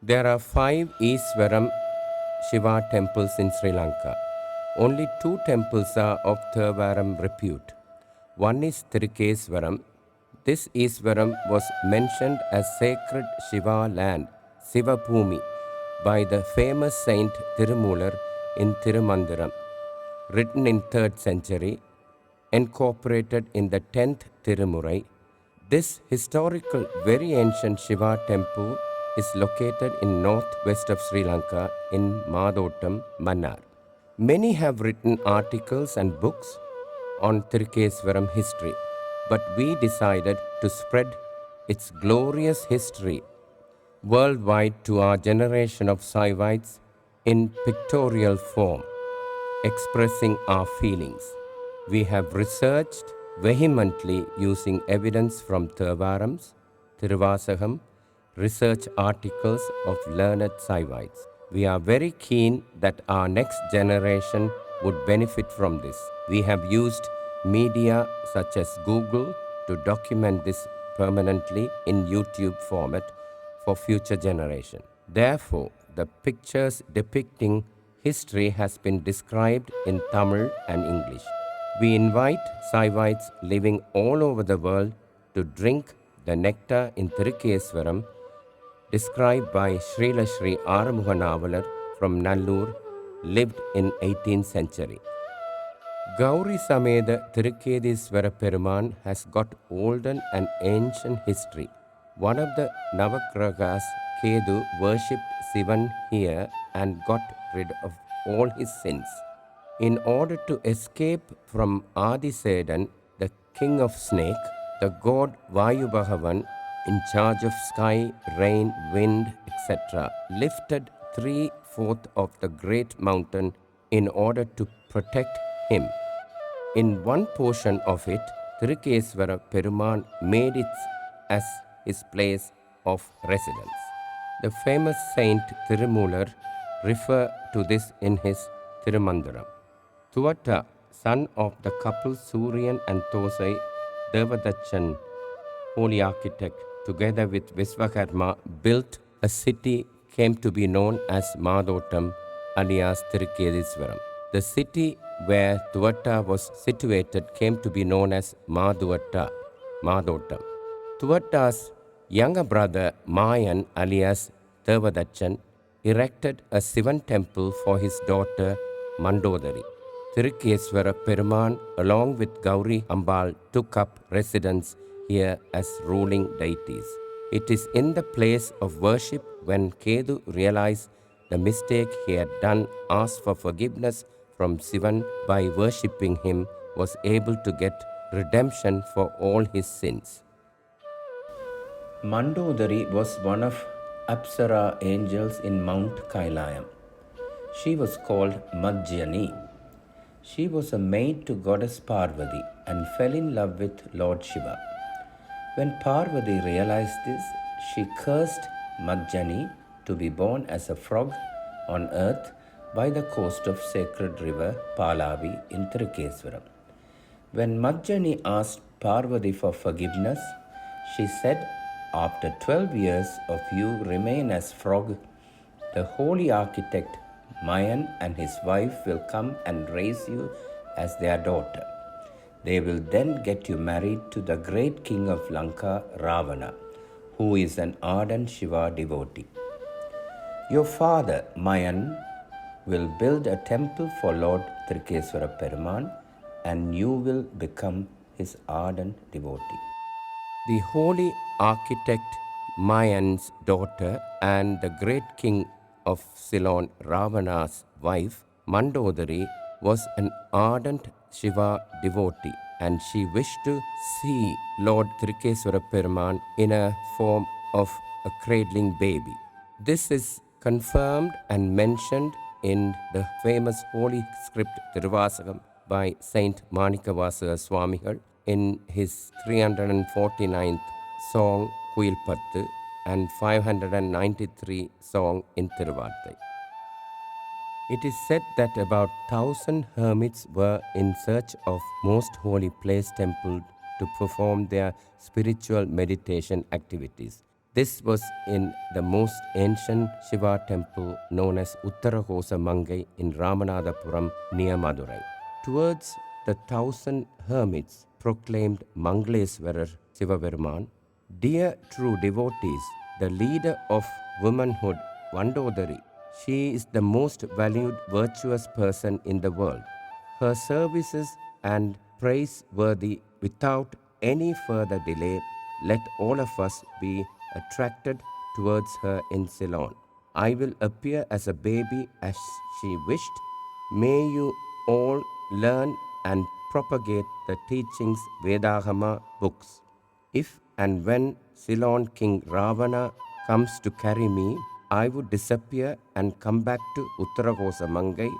There are 5 Shiva temples in Sri Lanka. Only 2 temples are of Thevaram repute. One is Thiruketheeswaram. This Iswaram was mentioned as sacred Shiva land, Sivabhumi, by the famous saint Tirumular in Thirumandiram, written in 3rd century, incorporated in the 10th Tirumurai. This historical, very ancient Shiva temple is located in northwest of Sri Lanka in Madottam, Mannar. Many have written articles and books on Thiruketheeswaram history, but we decided to spread its glorious history worldwide to our generation of Saivites in pictorial form, expressing our feelings. We have researched vehemently using evidence from Thevarams, Tiruvasagam, research articles of learned Saivites. We are very keen that our next generation would benefit from this. We have used media such as Google to document this permanently in YouTube format for future generation. Therefore, the pictures depicting history has been described in Tamil and English. We invite Saivites living all over the world to drink the nectar in Thiruketheeswaram, described by Srila Sri Aramuga Navalar from Nallur, lived in 18th century. Gauri Sameda Thiruketheeswara Peruman has got olden and ancient history. One of the Navagragas, Kedu, worshipped Sivan here and got rid of all his sins. In order to escape from Adisedan, the king of snake, the god Vayu Bhagavan, in charge of sky, rain, wind, etc., lifted 3/4 of the great mountain in order to protect him. In one portion of it, Thiruketheeswara Peruman made it as his place of residence. The famous saint Tirumular referred to this in his Thirumandiram. Thuvatta, son of the couple Suryan and Thosai Devadachan, holy architect, together with Visvakarma, built a city came to be known as Madottam, alias Thiruketheeswaram. The city where Thuvatta was situated came to be known as Madottam. Thuvatta's younger brother Mayan, alias Devadachan, erected a Sivan temple for his daughter Mandodari. Thiruketheeswara Peruman, along with Gauri Ambal, took up residence here as ruling deities. It is in the place of worship when Kedu realized the mistake he had done, asked for forgiveness from Sivan by worshipping him, was able to get redemption for all his sins. Mandodari was one of Apsara angels in Mount Kailayam. She was called Majjani. She was a maid to goddess Parvati and fell in love with Lord Shiva. When Parvati realized this, she cursed Majjani to be born as a frog on earth by the coast of sacred river Palavi in Thiruketheeswaram. When Majjani asked Parvati for forgiveness, she said, "After 12 years of you remain as frog, the holy architect Mayan and his wife will come and raise you as their daughter. They will then get you married to the great king of Lanka, Ravana, who is an ardent Shiva devotee. Your father, Mayan, will build a temple for Lord Thiruketheeswara Peruman, and you will become his ardent devotee." The holy architect Mayan's daughter and the great king of Ceylon, Ravana's wife, Mandodari, was an ardent Shiva devotee, and she wished to see Lord Thiruketheeswara Peruman in a form of a cradling baby. This is confirmed and mentioned in the famous holy script Tiruvasagam by Saint Manikavasa Swamigal in his 349th song Kuilpattu and 593 song in Thiruvarthai. It is said that about 1,000 hermits were in search of most holy place temple to perform their spiritual meditation activities. This was in the most ancient Shiva temple known as Uttarakosa in Ramanathapuram near Madurai. Towards the 1,000 hermits proclaimed Mangaleswarar Sivaperuman, dear true devotees, the leader of womanhood, Vandodari, she is the most valued virtuous person in the world. Her services and praiseworthy without any further delay, let all of us be attracted towards her in Ceylon. I will appear as a baby as she wished. May you all learn and propagate the teachings Vedagama books. If and when Ceylon King Ravana comes to carry me, I would disappear and come back to Uttarakosa Mangai,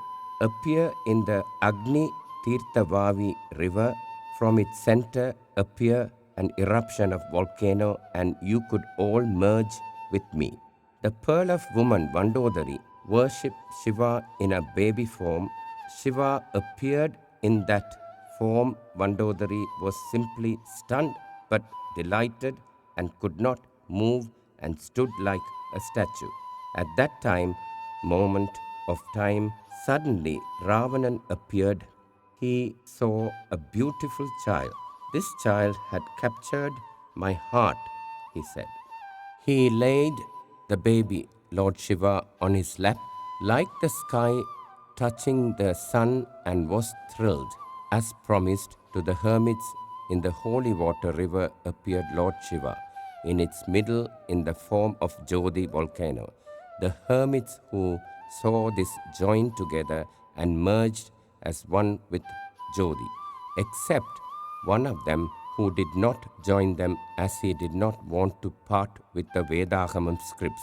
appear in the Agni Tirthavavi river. From its center appear an eruption of volcano, and you could all merge with me. The pearl of woman Vandodari worshipped Shiva in a baby form. Shiva appeared in that form. Vandodari was simply stunned but delighted and could not move and stood like a statue. At that moment of time, suddenly Ravanan appeared. He saw a beautiful child. This child had captured my heart, he said. He laid the baby, Lord Shiva, on his lap, like the sky touching the sun, and was thrilled. As promised to the hermits, in the holy water river appeared Lord Shiva, in its middle in the form of Jodi volcano. The hermits who saw this joined together and merged as one with Jodi, except one of them who did not join them, as he did not want to part with the Vedagamam scripts,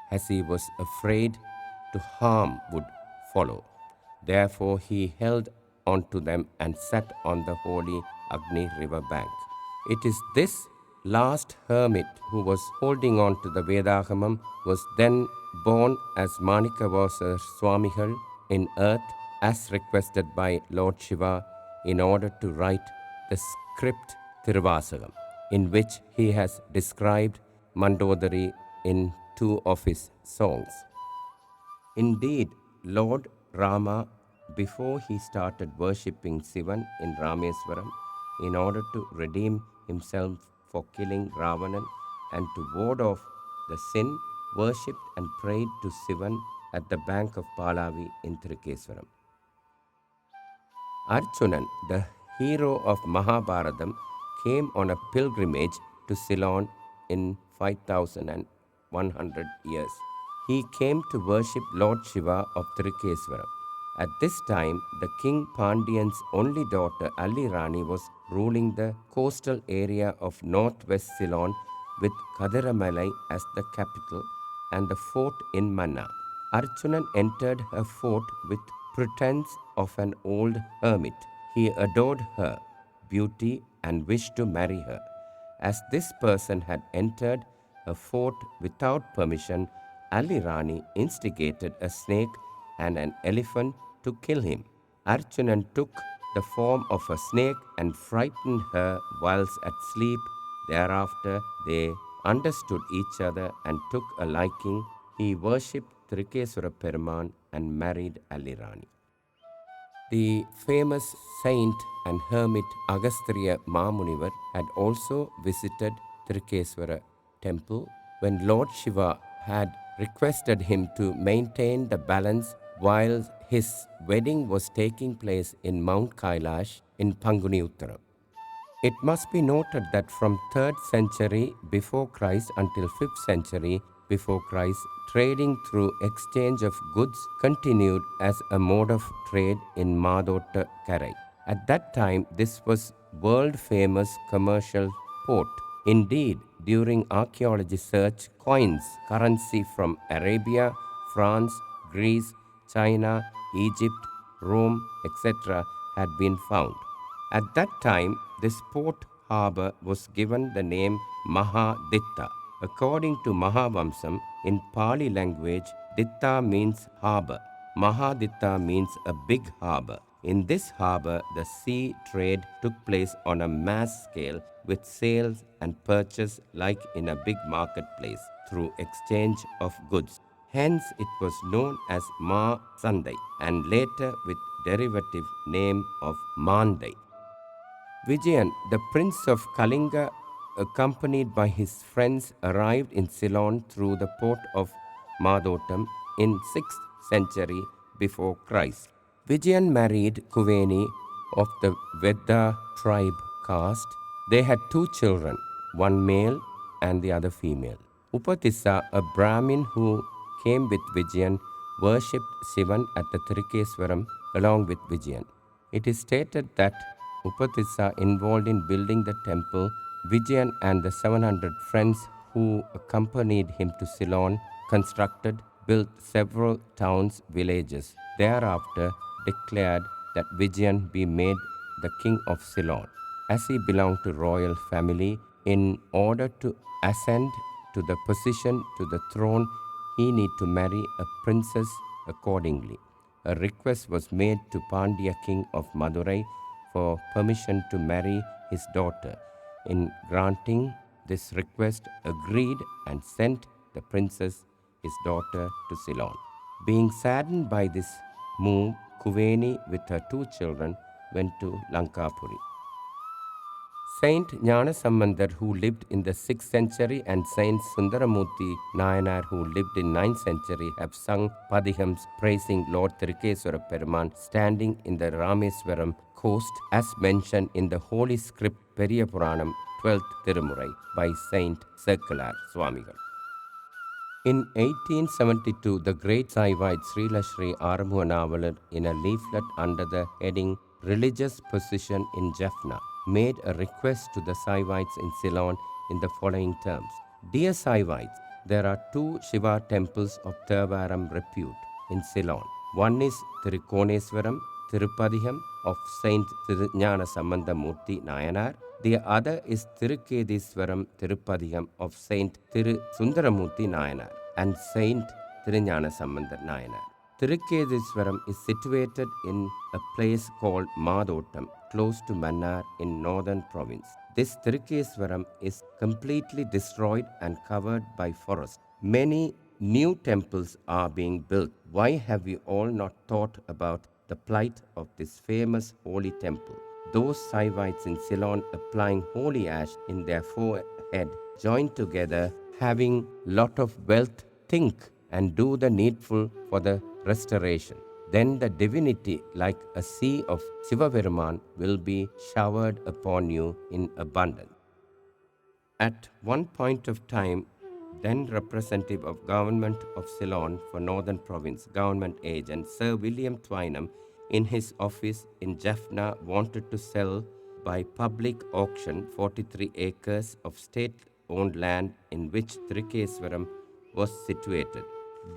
as he was afraid to harm would follow. Therefore he held on to them and sat on the holy Agni river bank. It is this last hermit who was holding on to the Vedagamam was then born as Manikavasa Swamigal in earth, as requested by Lord Shiva, in order to write the script Thiruvasagam, in which he has described Mandodari in two of his songs. Indeed, Lord Rama, before he started worshipping Sivan in Rameswaram, in order to redeem himself for killing Ravanan and to ward off the sin, worshipped and prayed to Sivan at the bank of Palavi in Thiruketheeswaram. Arjunan, the hero of Mahabharatam, came on a pilgrimage to Ceylon in 5100 years. He came to worship Lord Shiva of Thiruketheeswaram. At this time, the King Pandyan's only daughter Ali Rani was ruling the coastal area of northwest Ceylon with Kadiramalai as the capital and the fort in Manna. Arjunan entered her fort with pretense of an old hermit. He adored her beauty and wished to marry her. As this person had entered a fort without permission, Ali Rani instigated a snake and an elephant to kill him. Arjunan took the form of a snake and frightened her whilst at sleep. Thereafter, they understood each other and took a liking. He worshipped Thiruketheeswara Peruman and married Ali Rani. The famous saint and hermit Agastya Mamunivar had also visited Thiruketheeswara temple when Lord Shiva had requested him to maintain the balance while his wedding was taking place in Mount Kailash in Panguni Uttaram. It must be noted that from 3rd century before Christ until 5th century before Christ, trading through exchange of goods continued as a mode of trade in Madotta Karai. At that time, this was world-famous commercial port. Indeed, during archaeology search, coins, currency from Arabia, France, Greece, China, Egypt, Rome, etc. had been found. At that time, this port harbour was given the name Mahaditta. According to Mahavamsam, in Pali language, Ditta means harbour. Mahaditta means a big harbour. In this harbour, the sea trade took place on a mass scale with sales and purchase like in a big marketplace through exchange of goods. Hence it was known as Ma Sunday and later with derivative name of Monday. Vijayan, the prince of Kalinga, accompanied by his friends, arrived in Ceylon through the port of Madotam in 6th century before Christ. Vijayan married Kuveni of the Vedda tribe caste. They had two children, one male and the other female. Upatissa, a Brahmin who came with Vijayan, worshipped Shivan at the Thiruketheeswaram along with Vijayan. It is stated that Upatissa, involved in building the temple, Vijayan and the 700 friends who accompanied him to Ceylon constructed, built several towns, villages. Thereafter declared that Vijayan be made the king of Ceylon. As he belonged to royal family, in order to ascend to the position to the throne, he need to marry a princess accordingly. A request was made to Pandya king of Madurai for permission to marry his daughter. In granting this request, agreed and sent the princess, his daughter, to Ceylon. Being saddened by this move, Kuveni with her two children went to Lankapuri. Saint Jnanasambandar, who lived in the 6th century, and Saint Sundaramurti Nayanar, who lived in 9th century, have sung padihams praising Lord Thiruketheeswara Peruman standing in the Rameswaram coast as mentioned in the Holy Script Periya Puranam 12th Tirumurai by Saint Circular Swamigal. In 1872, the great Saivite Srila Sri Aramuanavalar, in a leaflet under the heading Religious Position in Jaffna, made a request to the Saivites in Ceylon in the following terms. Dear Saivites, there are two Shiva temples of Thevaram repute in Ceylon. One is Thiruketheeswaram, Thirupadiham of Saint Jnanasambandamurti Nayanar. The other is Thiruketheeswaram Thirupadiham of Saint Sundaramurti Nayanar and Saint Thiruñanasambandar Nayanar. Thiruketheeswaram is situated in a place called Madotam, close to Mannar in northern province. This Thiruketheeswaram is completely destroyed and covered by forest. Many new temples are being built. Why have we all not thought about the plight of this famous holy temple? Those Saivites in Ceylon applying holy ash in their forehead, joined together, having lot of wealth, think and do the needful for the restoration. Then the divinity, like a sea of Sivaperuman, will be showered upon you in abundance. At one point of time, then representative of government of Ceylon for Northern Province, government agent Sir William Twynham, in his office in Jaffna, wanted to sell by public auction 43 acres of state-owned land in which Thiruketheeswaram was situated.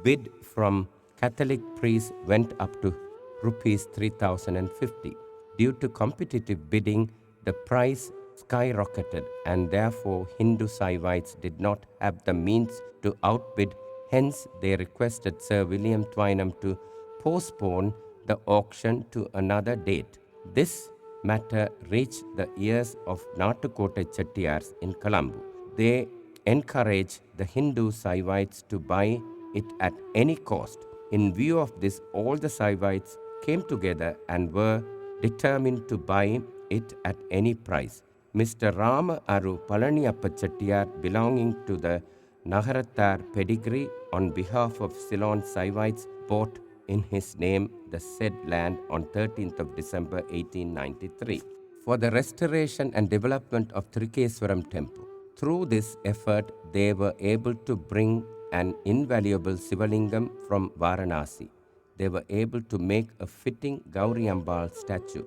Bid from Catholic priests went up to rupees 3,050. Due to competitive bidding, the price skyrocketed and therefore Hindu Saivites did not have the means to outbid. Hence, they requested Sir William Twynham to postpone the auction to another date. This matter reached the ears of Nattukotai Chettiars in Colombo. They encouraged the Hindu Saivites to buy it at any cost. In view of this, all the Saivites came together and were determined to buy it at any price. Mr. Rama Aru Palaniyappa Chettiar, belonging to the Nagarattar pedigree, on behalf of Ceylon Saivites, bought in his name the said land on 13th of December 1893 for the restoration and development of Thiruketheeswaram temple. Through this effort, they were able to bring an invaluable Sivalingam from Varanasi. They were able to make a fitting Gauri Ambal statue.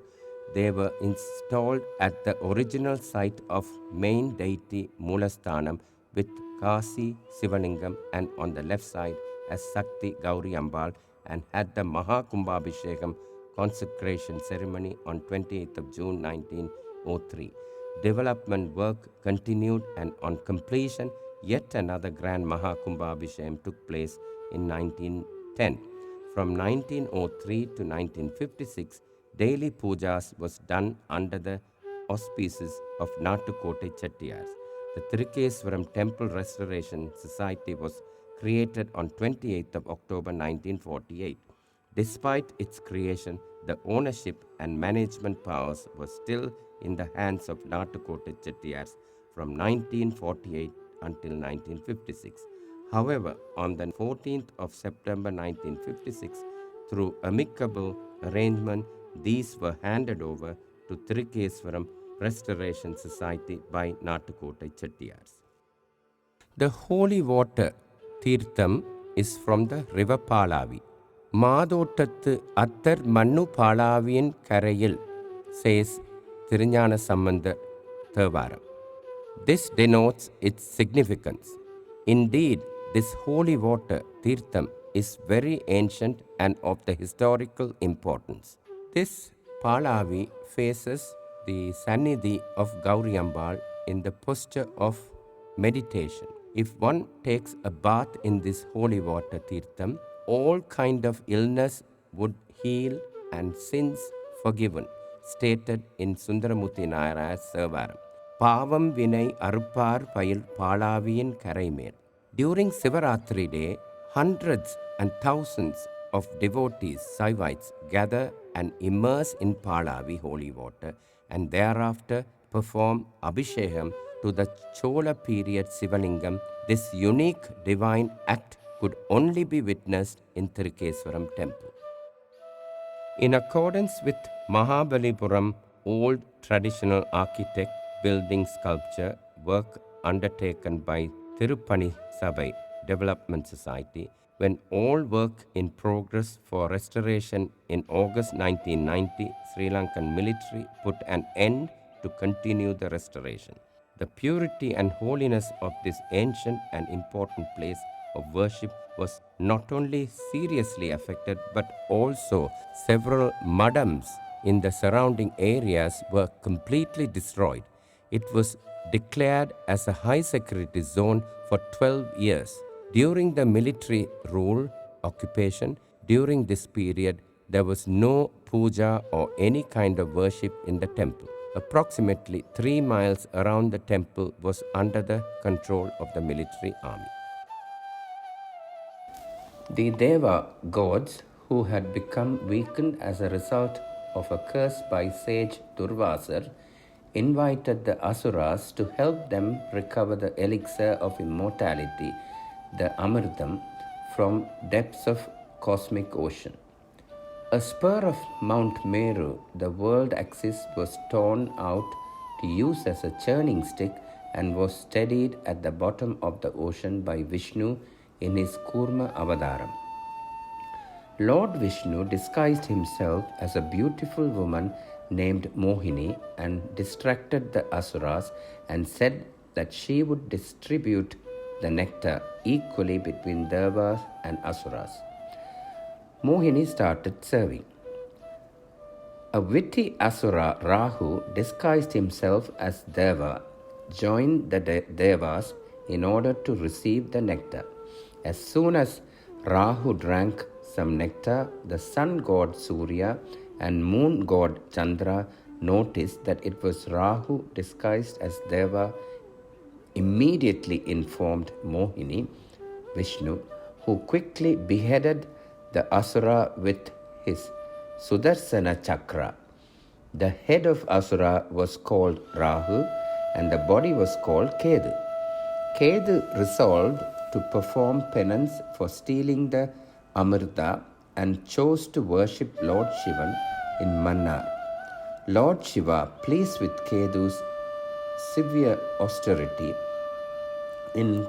They were installed at the original site of main deity Moolasthanam with Kasi Sivalingam, and on the left side as Sakti Gauri Ambal, and had the Mahakumbhabhishekam consecration ceremony on 28th of June 1903. Development work continued, and on completion, yet another grand Mahakumbhabhishekam took place in 1910. From 1903 to 1956, daily pujas was done under the auspices of Nattukotai Chettiars. The Thiruketheeswaram Temple Restoration Society was created on 28th of October 1948. Despite its creation, the ownership and management powers were still in the hands of Nattukotai Chettiars from 1948 until 1956. However, on the 14th of September 1956, through amicable arrangement, these were handed over to Thiruketheeswaram Restoration Society by Nattukotai Chettiars. The holy water, Tirtham, is from the river Palavi. Maadottathu Atthar Mannu Palaviyin Karayil, says Thiruஞான Sambandar Thevaram. This denotes its significance. Indeed, this holy water, Tirtham, is very ancient and of the historical importance. This Palavi faces the Sannidhi of Gauriambal in the posture of meditation. If one takes a bath in this holy water, Tirtham, all kind of illness would heal and sins forgiven, stated in Sundaramurthy Nayara's Thevaram. Pavam Vinay Arupar Payil Palaviyin Karaimel. During Sivaratri day, hundreds and thousands of devotees, Saivites, gather and immerse in Palavi holy water and thereafter perform Abhishekam to the Chola period Sivalingam. This unique divine act could only be witnessed in Thiruketheeswaram temple. In accordance with Mahabalipuram old traditional architect building sculpture work undertaken by Tirupani Sabai Development Society, when all work in progress for restoration in August 1990, Sri Lankan military put an end to continue the restoration. The purity and holiness of this ancient and important place of worship was not only seriously affected, but also several madams in the surrounding areas were completely destroyed. It was declared as a high security zone for 12 years. During the military rule occupation, during this period, there was no puja or any kind of worship in the temple. Approximately 3 miles around the temple was under the control of the military army. The Deva gods, who had become weakened as a result of a curse by sage Durvasar, invited the Asuras to help them recover the elixir of immortality, the Amritam, from depths of cosmic ocean. A spur of Mount Meru, the world axis, was torn out to use as a churning stick and was steadied at the bottom of the ocean by Vishnu in his Kurma Avadaram. Lord Vishnu disguised himself as a beautiful woman named Mohini and distracted the Asuras and said that she would distribute the nectar equally between Devas and Asuras. Mohini started serving. A witty Asura, Rahu, disguised himself as Deva, joined the Devas in order to receive the nectar. As soon as Rahu drank some nectar, the sun god Surya and moon god Chandra noticed that it was Rahu disguised as Deva. Immediately informed Mohini, Vishnu, who quickly beheaded the Asura with his Sudarsana Chakra. The head of Asura was called Rahu and the body was called Kedu. Kedu resolved to perform penance for stealing the Amrita and chose to worship Lord Shivan in Mannar. Lord Shiva, pleased with Kedu's severe austerity, in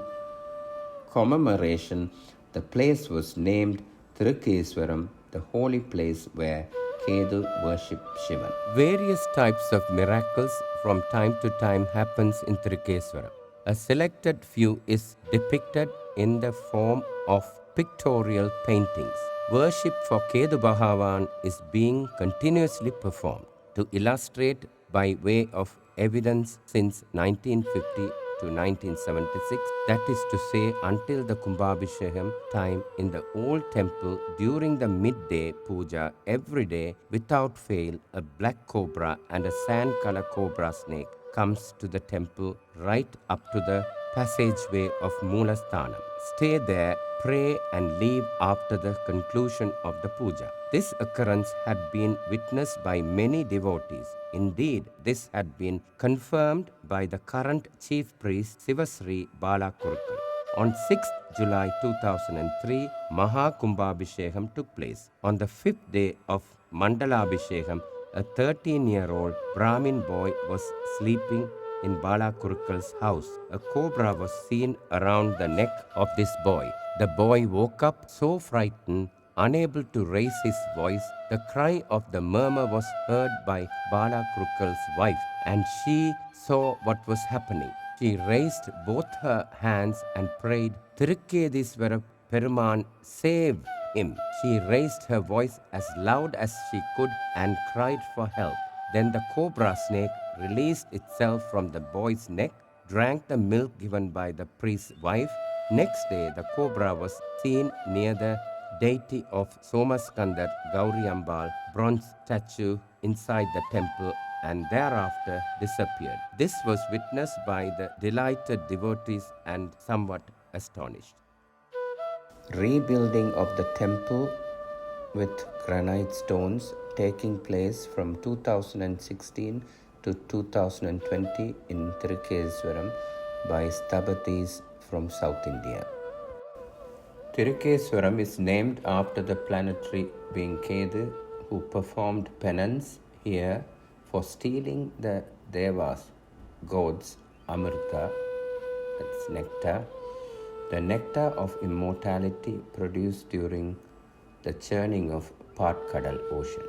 commemoration, the place was named Thiruketheeswaram, the holy place where Kedu worshipped Shivan. Various types of miracles from time to time happens in Thiruketheeswaram. A selected few is depicted in the form of pictorial paintings. Worship for Kedu Bhagavan is being continuously performed. To illustrate by way of evidence since 1950 to 1976, that is to say until the Kumbhabhishekam time in the old temple during the midday puja every day without fail a black cobra and a sand color cobra snake comes to the temple right up to the passageway of Moolasthanam. Stay there, pray and leave after the conclusion of the puja. This occurrence had been witnessed by many devotees. Indeed, this had been confirmed by the current chief priest Sivasri Bala Kurukal. On 6th July 2003, Maha Kumbhabhishekam took place. On the 5th day of Mandalabhishekam, a 13-year-old Brahmin boy was sleeping in Bala Kurukal's house. A cobra was seen around the neck of this boy. The boy woke up so frightened, unable to raise his voice. The cry of the murmur was heard by Bala Kurukal's wife, and she saw what was happening. She raised both her hands and prayed, Thiruketheeswaram Peruman, save him. She raised her voice as loud as she could and cried for help. Then the cobra snake released itself from the boy's neck, drank the milk given by the priest's wife. Next day, the cobra was seen near the deity of Somaskandar Gauri Ambal bronze statue inside the temple and thereafter disappeared. This was witnessed by the delighted devotees and somewhat astonished. Rebuilding of the temple with granite stones taking place from 2016 to 2020 in Thiruketheeswaram by Sthapathis from South India. Thiruketheeswaram is named after the planetary being Ketu, who performed penance here for stealing the Devas, gods, Amrita, that's nectar, the nectar of immortality produced during the churning of Patkadal ocean.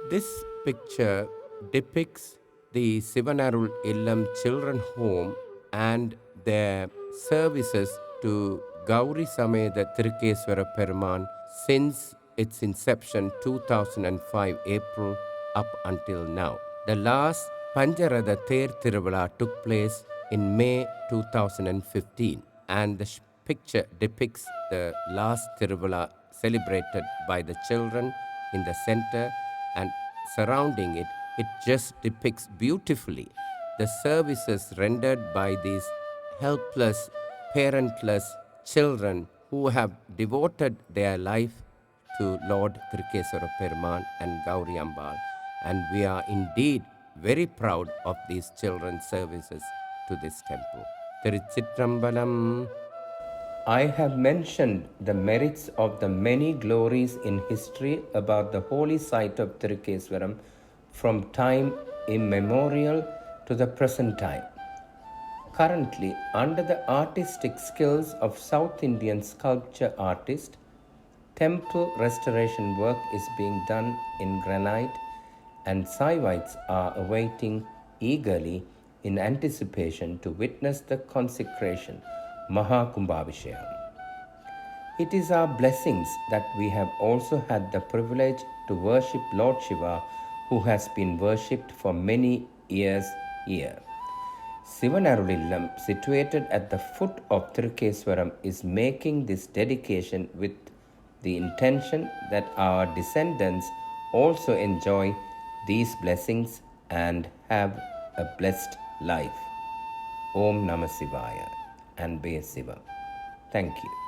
This picture depicts the Sivanarul Illam Children Home and their services to Gauri Sameda Thiruketheeswara Peruman since its inception 2005 April up until now. The last Panjaratha Ther Tiruvizha took place in May 2015, and the picture depicts the last Tiruvizha celebrated by the children in the center, and surrounding it, it just depicts beautifully the services rendered by these helpless, parentless children who have devoted their life to Lord Thiruketheeswara Peruman and Gauri Ambal, and we are indeed very proud of these children's services to this temple. Tiruchitrambalam. I have mentioned the merits of the many glories in history about the holy site of Thiruketheeswaram from time immemorial to the present time. Currently, under the artistic skills of South Indian sculpture artist, temple restoration work is being done in granite, and Saivites are awaiting eagerly in anticipation to witness the consecration, Maha Kumbhabhishekam. It is our blessings that we have also had the privilege to worship Lord Shiva, who has been worshipped for many years here. Sivanarulillam, situated at the foot of Thiruketheeswaram, is making this dedication with the intention that our descendants also enjoy these blessings and have a blessed life. Om Namah Shivaya and Be Shiva. Thank you.